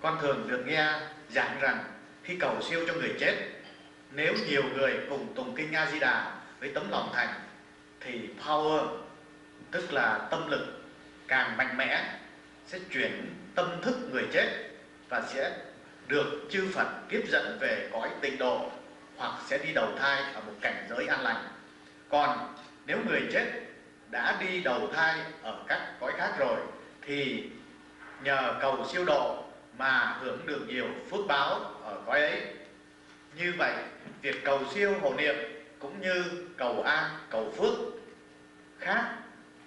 con thường được nghe giảng rằng khi cầu siêu cho người chết, nếu nhiều người cùng tụng kinh A Di Đà với tấm lòng thành thì power, tức là tâm lực càng mạnh mẽ, sẽ chuyển tâm thức người chết và sẽ được chư Phật tiếp dẫn về cõi tịnh độ, hoặc sẽ đi đầu thai ở một cảnh giới an lành. Còn nếu người chết đã đi đầu thai ở các cõi khác rồi thì nhờ cầu siêu độ mà hưởng được nhiều phước báo ở cõi ấy. Như vậy, việc cầu siêu hộ niệm cũng như cầu an, cầu phước khác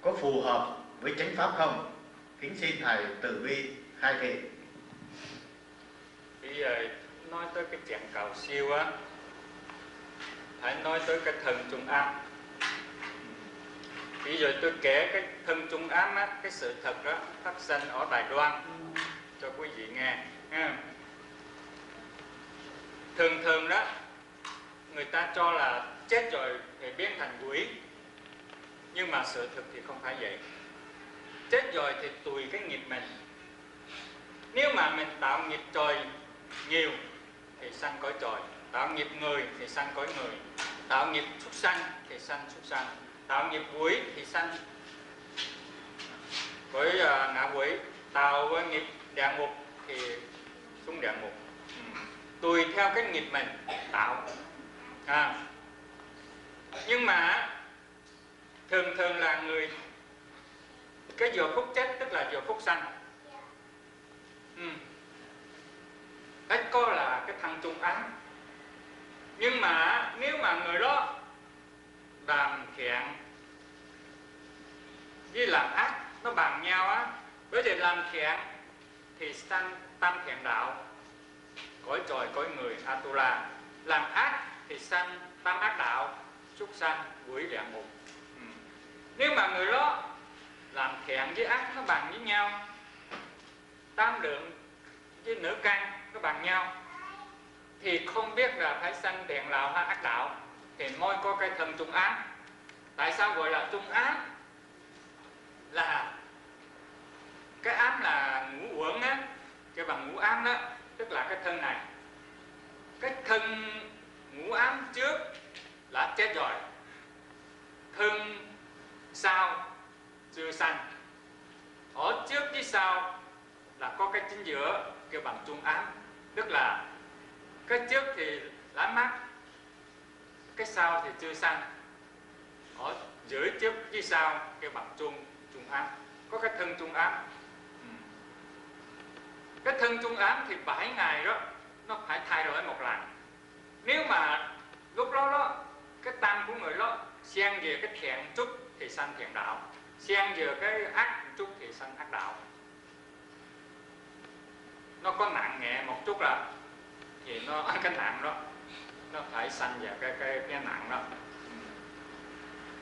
có phù hợp với chánh pháp không? Kính xin Thầy Từ Bi khai thị. Bây giờ nói tới cái chuyện cầu siêu á, phải nói tới cái thần trung ám. Bây giờ tôi kể cái thần trung ám á, cái sự thật đó phát sinh ở Đài Loan cho quý vị nghe. Thường đó, người ta cho là chết rồi thì biến thành quỷ, nhưng mà sự thực thì không phải vậy. Chết rồi thì tùy cái nghiệp mình. Nếu mà mình tạo nghiệp trời nhiều thì sanh cõi trời, tạo nghiệp người thì sanh cõi người, tạo nghiệp súc sanh thì sanh súc sanh, tạo nghiệp quỷ thì sanh cõi ngạ quỷ, tạo nghiệp địa ngục thì xuống địa ngục. Tùy theo cái nghiệp mình tạo. Nhưng mà thường là người cái giờ phút chết tức là giờ phút sanh. Đấy có là cái thằng trung ám. Nhưng mà nếu mà người đó làm thiện với làm ác nó bằng nhau á, bởi vì làm thiện thì sanh tam thiện đạo, cõi trời cõi người Atula. Làm ác thì sanh tam ác đạo, súc sanh quỷ địa ngục. Nếu mà người đó làm thiện với ác nó bằng với nhau, tam lượng với nữ căn nó bằng nhau, thì không biết là phải sanh thiện đạo hay ác đạo, thì mới có cái thân trung ám. Tại sao gọi là trung ám? Là cái ám là ngũ uẩn á, cái bằng ngũ ám đó, tức là cái thân này. Cái thân ngũ ám trước là chết rồi, thân sau chưa sanh. Ở trước với sau là có cái chính giữa kêu bằng trung ám, tức là cái trước thì lá mắt, cái sau thì chưa sanh. Ở giữa trước với sau kêu bằng trung ám, có cái thân trung ám. Cái thân trung ám thì 7 ngày đó nó phải thay đổi một lần. Nếu mà lúc đó cái tâm của người đó xen về cái thiện chút thì sanh thiện đạo, xen về cái ác chút thì sanh ác đạo. Nó có nặng nhẹ một chút là thì nó cái nặng đó nó phải sanh về cái nặng đó.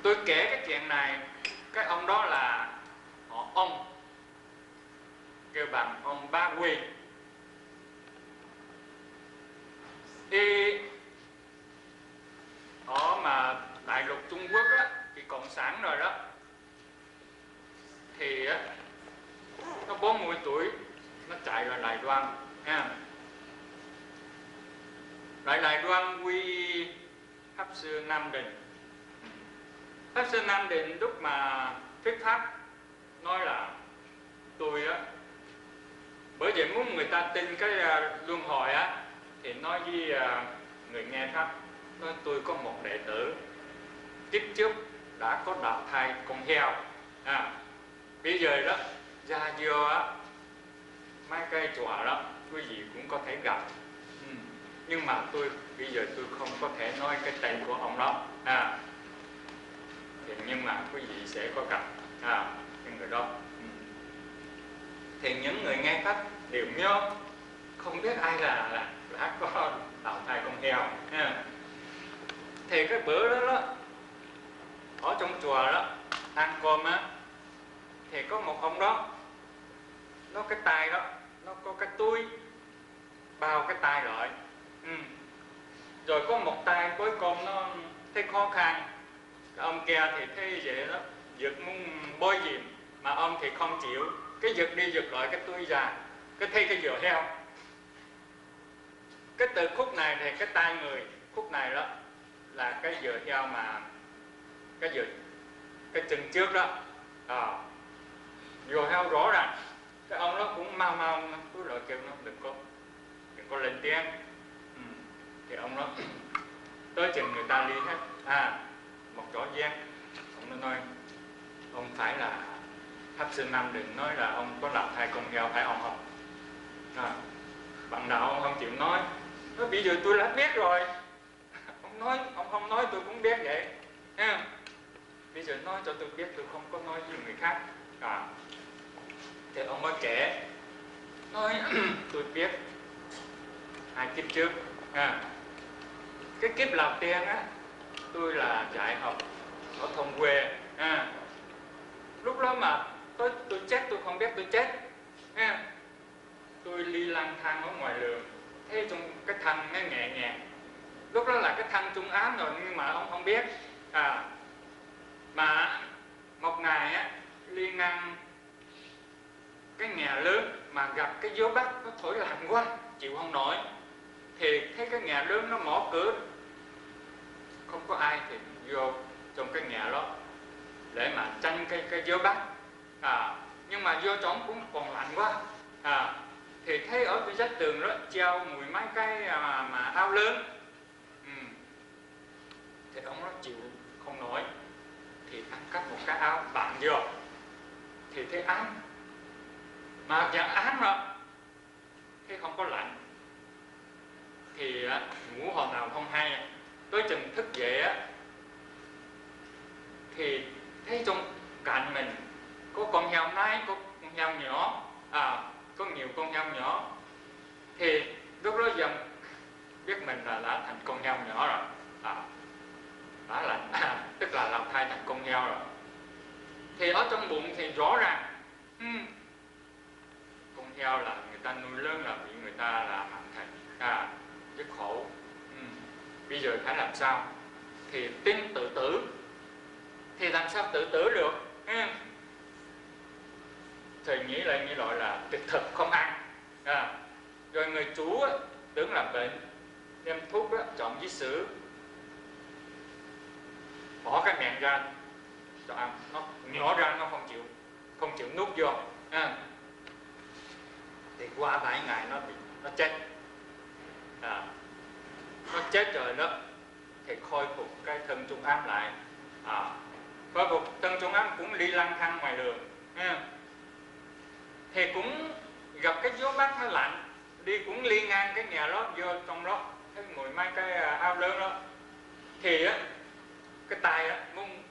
Tôi kể cái chuyện này, cái ông đó là họ ông kêu bằng ông Ba Quy. Thì ở mà đại lục Trung Quốc á, thì cộng sản rồi đó, thì á, nó 40 tuổi nó chạy vào Đài Loan nha. Đài Loan quy Pháp Sư Nam Định. Pháp Sư Nam Định lúc mà thuyết pháp nói là tôi á, bởi vì muốn người ta tin cái luân hồi á, thì nói với người nghe pháp, nói tôi có một đệ tử kiếp trước đã có đạo thai con heo, bây giờ đó ra vô á, mấy cây chùa đó quý vị cũng có thể gặp, nhưng mà bây giờ tôi không có thể nói cái tên của ông đó, thì nhưng mà quý vị sẽ có gặp cái người đó. Thì những người nghe pháp đều nhớ, không biết ai là đã có đạo thai con heo. Thì cái bữa đó ở trong chùa đó ăn cơm á, thì có một ông đó, nó cái tay đó nó có cái túi bao cái tay lại, rồi có một tay cuối cùng nó thấy khó khăn. Cái ông kia thì thấy vậy đó, giật muốn bôi dìm, mà ông thì không chịu, cái giật đi giật lại cái túi ra, cái thấy cái dừa heo, cái từ khúc này thì cái tai người, khúc này đó là cái dừa heo mà cái chân trước đó. Dừa heo rõ ràng. Cái ông đó cũng mau cứ rồi kêu nó đừng có lên tiếng. Thì ông đó tới chừng người ta đi hết. Một rõ gian ông nó nói ông phải là Pháp Sư Năm đừng nói là ông có làm thai con heo, phải ông không? Bạn nào ông không chịu nói. Nói bây giờ tôi đã biết rồi. Ông không nói tôi cũng biết vậy. Bây giờ nói cho tôi biết, tôi không có nói với người khác. Thì ông mới kể, nói tôi biết 2 kiếp trước. Cái kiếp đầu tiên á, tôi là dạy học ở thôn quê. Lúc đó mà tôi chết, tôi không biết tôi chết. Tôi đi lang thang ở ngoài đường, thấy trong cái thân nó nhẹ nhàng. Lúc đó là cái thân trung ám rồi nhưng mà ông không biết. Mà một ngày á, đi ngang cái nhà lớn mà gặp cái gió bắc nó thổi lạnh quá, chịu không nổi. Thì thấy cái nhà lớn nó mở cửa, không có ai thì vô trong cái nhà đó để mà tranh cái gió bắc. Nhưng mà vô trong cũng còn lạnh quá. Thì thấy ở cái vách tường đó treo mười mấy cái mà áo lớn. Thì ông nó chịu không nổi thì ăn cắp một cái áo bạn vô. Thì thấy ám, mà dạng ám rồi thấy không có lạnh. Thì ngủ hồi nào không hay, tới chừng thức dậy á thì thấy trong cạnh mình có con heo nái, có con heo nhỏ, có nhiều con heo nhỏ. Thì lúc đó dần biết mình là đã thành con heo nhỏ rồi. Đó là tức là làm thai thành con heo rồi. Thì ở trong bụng thì rõ ràng con heo là người ta nuôi lớn là bị người ta là làm thành rất khổ. Bây giờ phải làm sao? Thì tin tự tử. Thì làm sao tự tử được? Thầy nghĩ lại là tuyệt thực không ăn. Rồi người chú á, tưởng là bệnh, đem thuốc á, trộn với sữa, bỏ cái miệng ra cho ăn, nó nhỏ ra nó không chịu nuốt vô. Thì qua 7 ngày nó chết. Nó chết rồi đó thì khôi phục cái thân trung ám lại. Khôi phục thân trung ám cũng đi lang thang ngoài đường. Thì cũng gặp cái gió bắc nó lạnh, đi cũng đi ngang cái nhà đó, vô trong đó thấy mười mấy cái áo lớn đó. Thì á cái tay á muốn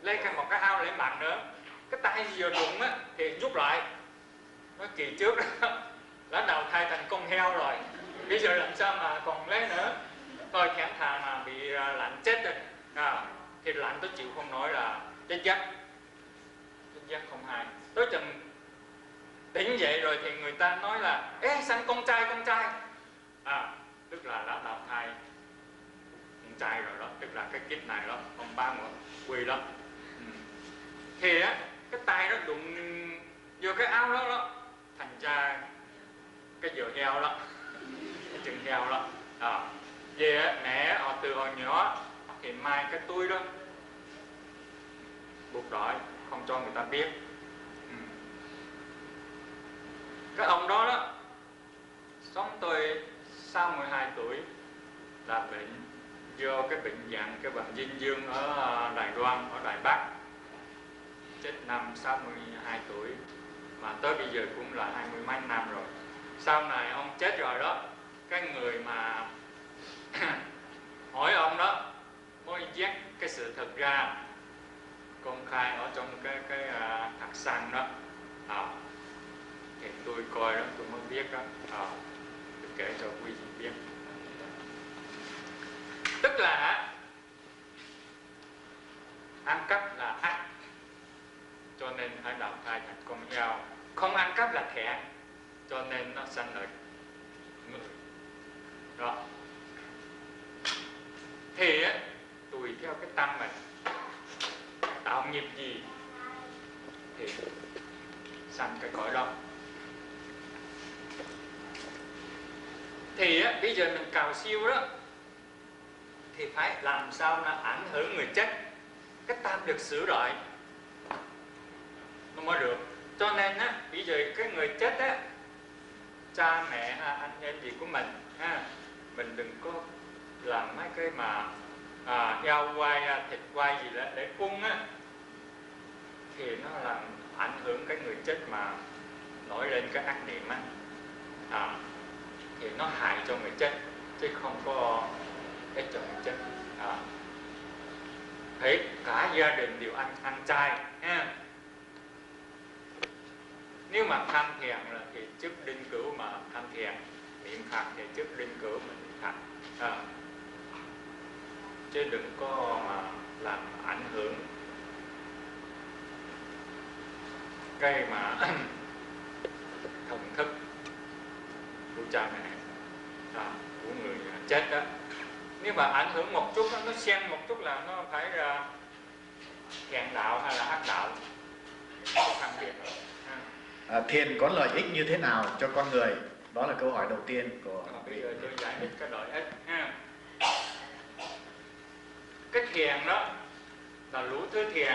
lấy một cái áo để mặc nữa, cái tay vừa đụng á thì rút lại. Nó kỳ trước đó đã đầu thai thành con heo rồi, bây giờ làm sao mà còn lấy nữa. Thôi thẻn thà mà bị lạnh chết rồi. Thì lạnh tôi chịu không nổi là chết giấc không hay. Tới chừng tỉnh dậy rồi thì người ta nói là sanh con trai. Tức là đã đầu thai con trai rồi đó, tức là cái kiếp này đó ông ba một quỳ đó. Thì á cái tay nó đụng vô cái áo đó thành ra cái dừa heo đó, cái chân heo đó. Về mẹ họ từ hồi nhỏ thì mai cái túi đó buộc lại không cho người ta biết. Cái ông đó sống tôi sau 12 tuổi là bệnh do cái bệnh dạng cái bệnh dinh dưỡng ở Đài Loan, ở Đài Bắc, chết năm 62 tuổi, mà tới bây giờ cũng là 20 mấy năm rồi. Sau này ông chết rồi đó, cái người mà hỏi ông đó mới dắt cái sự thật ra công khai ở trong cái hạt xăng đó. Thì tôi coi đó tôi mới biết đó. Tôi kể cho quý vị biết. Tức là ăn cắp là ác, cho nên phải đầu thai thành con heo. Không ăn cắp là thẹn, cho nên nó sanh lại người đó. Thì á, tùy theo cái tâm mình tạo nghiệp gì thì sanh cái cõi đó. Thì bây giờ mình cầu siêu đó thì phải làm sao nó ảnh hưởng người chết, cái tâm được sửa lại nó mới được. Cho nên bây giờ cái người chết cha mẹ anh em gì của mình mình đừng có làm mấy cái mà heo quay thịt quay gì đó để cúng thì nó làm ảnh hưởng cái người chết mà nổi lên cái ác niệm thì nó hại cho người chết chứ không có ích cho người chết. Thấy cả gia đình đều ăn chay Nếu mà tham thiền là thì trước đinh cửu mà tham thiền, niệm Phật thì trước đinh cửu mà niệm Phật chứ đừng có mà làm ảnh hưởng cái mà thần thức của cha mẹ của người chết đó. Nếu mà ảnh hưởng một chút nó xen một chút là nó phải ra thiện đạo hay là ác đạo, phân biệt. Thiền có lợi ích như thế nào cho con người? Đó là câu hỏi đầu tiên của bây giờ tôi giải thích cái lợi ích Cái thiền đó là lũ thứ thiền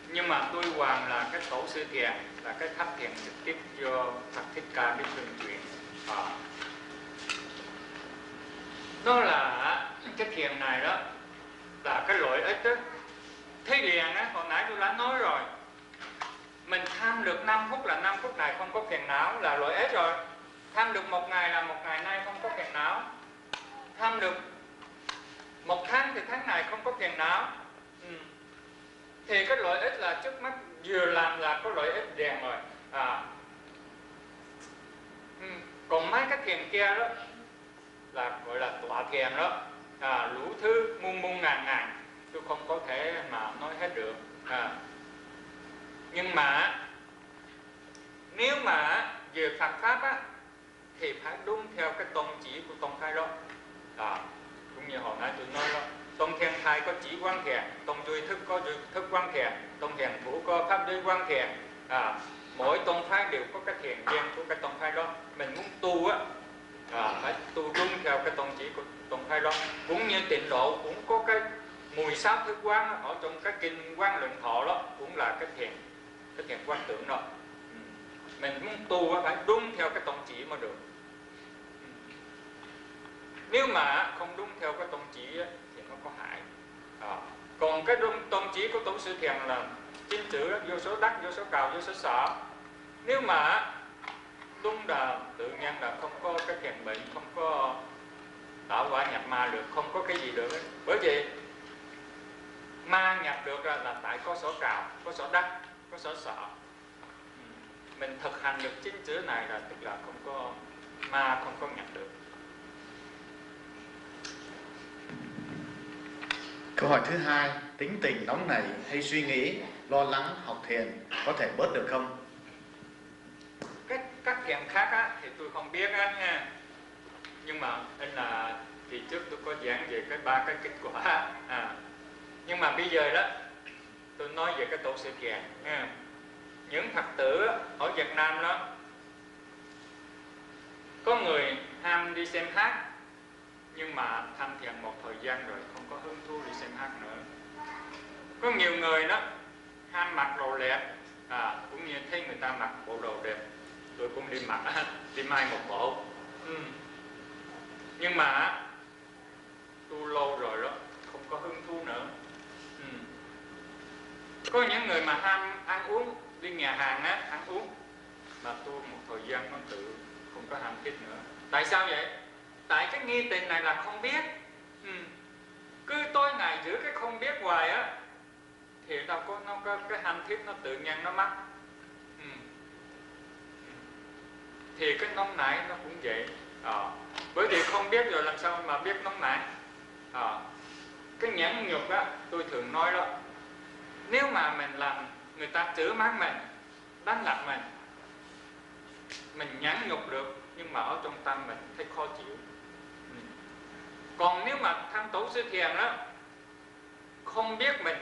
nhưng mà tôi hoàn là cái tổ sư thiền, là cái tháp thiền trực tiếp do Phật Thích Ca biết tuyên truyền. Nó là cái thiền này đó là cái lợi ích đó. Thế liền hồi nãy tôi đã nói rồi, mình tham được 5 phút là 5 phút này không có phiền não là lợi ích rồi. Tham được 1 ngày là 1 ngày nay không có phiền não. Tham được 1 tháng thì tháng này không có phiền não. Thì cái lợi ích là trước mắt vừa làm là có lợi ích rèn rồi. Còn mấy cái thiền kia đó là gọi là tọa thiền đó, lũ thứ muôn ngàn tôi không có thể mà nói hết được. Nhưng mà nếu mà về Phật pháp thì phải đúng theo cái tôn chỉ của tôn khai đó. Cũng như hồi nãy tôi nói đó, tôn thiên thai có chỉ quán thiền, tôn duy thức có duy thức quán thiền, tôn thiền thủ có pháp duy quán thiền. Mỗi tôn phái đều có cái thiền viên của cái tôn phái đó. Mình muốn tu phải tu đúng theo cái tôn chỉ của tôn phái đó. Cũng như Tịnh Độ cũng có cái 16 thức quán ở trong cái kinh Quán Luận Thọ đó, cũng là cái thiền quán tưởng đó. Mình muốn tu phải đúng theo cái tôn chỉ mới được. Nếu mà không đúng theo cái tôn chỉ thì nó có hại. Còn cái tôn chỉ của tổ sư thiền là 9 chữ vô số đắc, vô số cầu, vô số sở. Nếu mà đúng là tự nhiên là không có cái thiền bệnh, không có tạo quả nhập ma được, không có cái gì được ấy. Bởi vì ma nhập được là tại có sở cào, có sở đắc, có sở sợ. Mình thực hành được 9 chữ này là tức là không có ma, không có nhập được. Câu hỏi thứ hai, tính tình nóng nảy hay suy nghĩ, lo lắng học thiền có thể bớt được không? Các thiền khác thì tôi không biết nha. Nhưng mà anh là thì trước tôi có giảng về cái 3 cái kết quả. Nhưng mà bây giờ đó tôi nói về cái tổ sư thiền. Những Phật tử ở Việt Nam đó, có người ham đi xem hát, nhưng mà tham thiền một thời gian rồi không có hứng thú đi xem hát nữa. Có nhiều người đó ham mặc đồ đẹp, cũng như thấy người ta mặc bộ đồ đẹp, tôi cũng đi mặc, đi may một bộ. Nhưng mà tu lâu rồi đó không có hứng thú nữa. Có những người mà ham ăn uống, đi nhà hàng ăn uống, mà tu một thời gian nó tự không có ham thích nữa. Tại sao vậy? Tại cái nghi tình này là không biết. Cứ tối ngày giữ cái không biết hoài thì đâu có nó có cái ham thích nó tự nhiên nó mất. Thì cái nóng nảy nó cũng vậy. Bởi vì không biết rồi làm sao mà biết nóng nảy. Cái nhẫn nhục tôi thường nói đó, nếu mà mình làm người ta chửi mắng mình, đánh đập mình nhẫn nhục được, nhưng mà ở trong tâm mình thấy khó chịu. Còn nếu mà tham tổ sư thiền đó, không biết mình,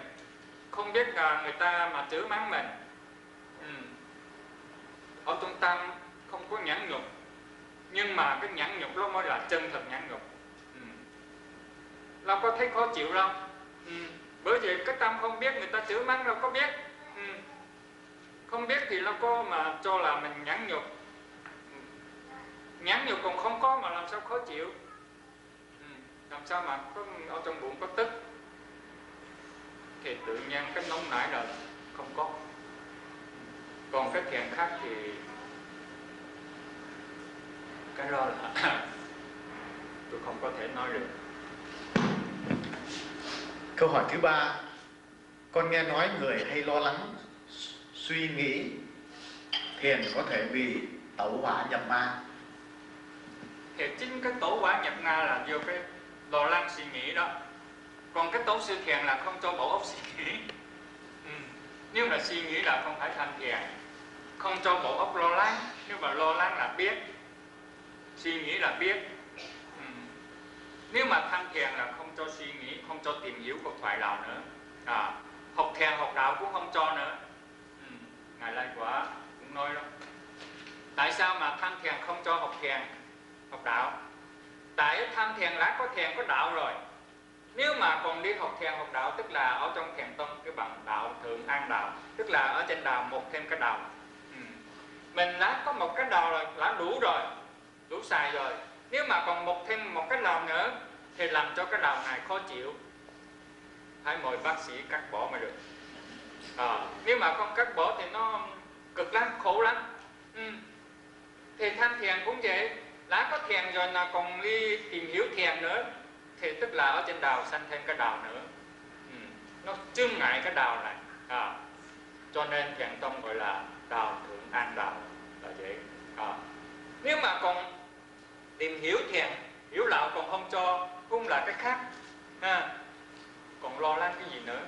không biết người ta mà chửi mắng mình, ở trong tâm không có nhẫn nhục, Nhưng mà cái nhẫn nhục đó mới là chân thật nhẫn nhục.เราcó thấy khó chịu đâu. Bởi vì cái tâm không biết, người ta chửi mắng đâu có biết. Không biết thì nó có mà cho là mình nhẫn nhục. Nhẫn nhục còn không có mà làm sao khó chịu. Làm sao mà có, ở trong bụng có tức. Thì tự nhiên cái nóng nảy là không có. Còn cái thiền khác thì cái đó là tôi không có thể nói được. Câu hỏi thứ ba, con nghe nói người hay lo lắng, suy nghĩ thiền có thể bị tẩu hỏa nhập ma. Thì chính cái tẩu hỏa nhập ma là do cái lo lắng suy nghĩ đó. Còn cái tẩu sư thiền là không cho bộ óc suy nghĩ. Nếu mà suy nghĩ là không phải tham thiền. Không cho bộ óc lo lắng. Nếu mà lo lắng là biết, suy nghĩ là biết. Nếu mà tham thiền là không cho suy nghĩ, không cho tìm hiểu một thoại đạo nữa. Học thiền học đạo cũng không cho nữa. Ngài Lai Quả cũng nói đó. Tại sao mà tham thiền không cho học thiền học đạo? Tại tham thiền đã có thiền có đạo rồi. Nếu mà còn đi học thiền học đạo, tức là ở trong thiền tông cái bằng đạo thượng an đạo, tức là ở trên đạo một thêm cái đạo. Mình đã có một cái đạo rồi, đã đủ rồi, đủ xài rồi. Nếu mà còn một thêm một cái đạo nữa thì làm cho cái đạo này khó chịu. Phải mời bác sĩ cắt bỏ mới được. Nếu mà không cắt bỏ thì nó cực lắm, khổ lắm. Thì tham thiền cũng vậy. Đã có thiền rồi là còn đi tìm hiểu thiền nữa, thì tức là ở trên đạo sanh thêm cái đạo nữa. Nó chướng ngại cái đạo này. Cho nên thiền tông gọi là đạo thượng an đạo là vậy. Nếu mà còn tìm hiểu thiền, hiểu đạo còn không cho, cũng là cái khác. Còn lo lắng cái gì nữa.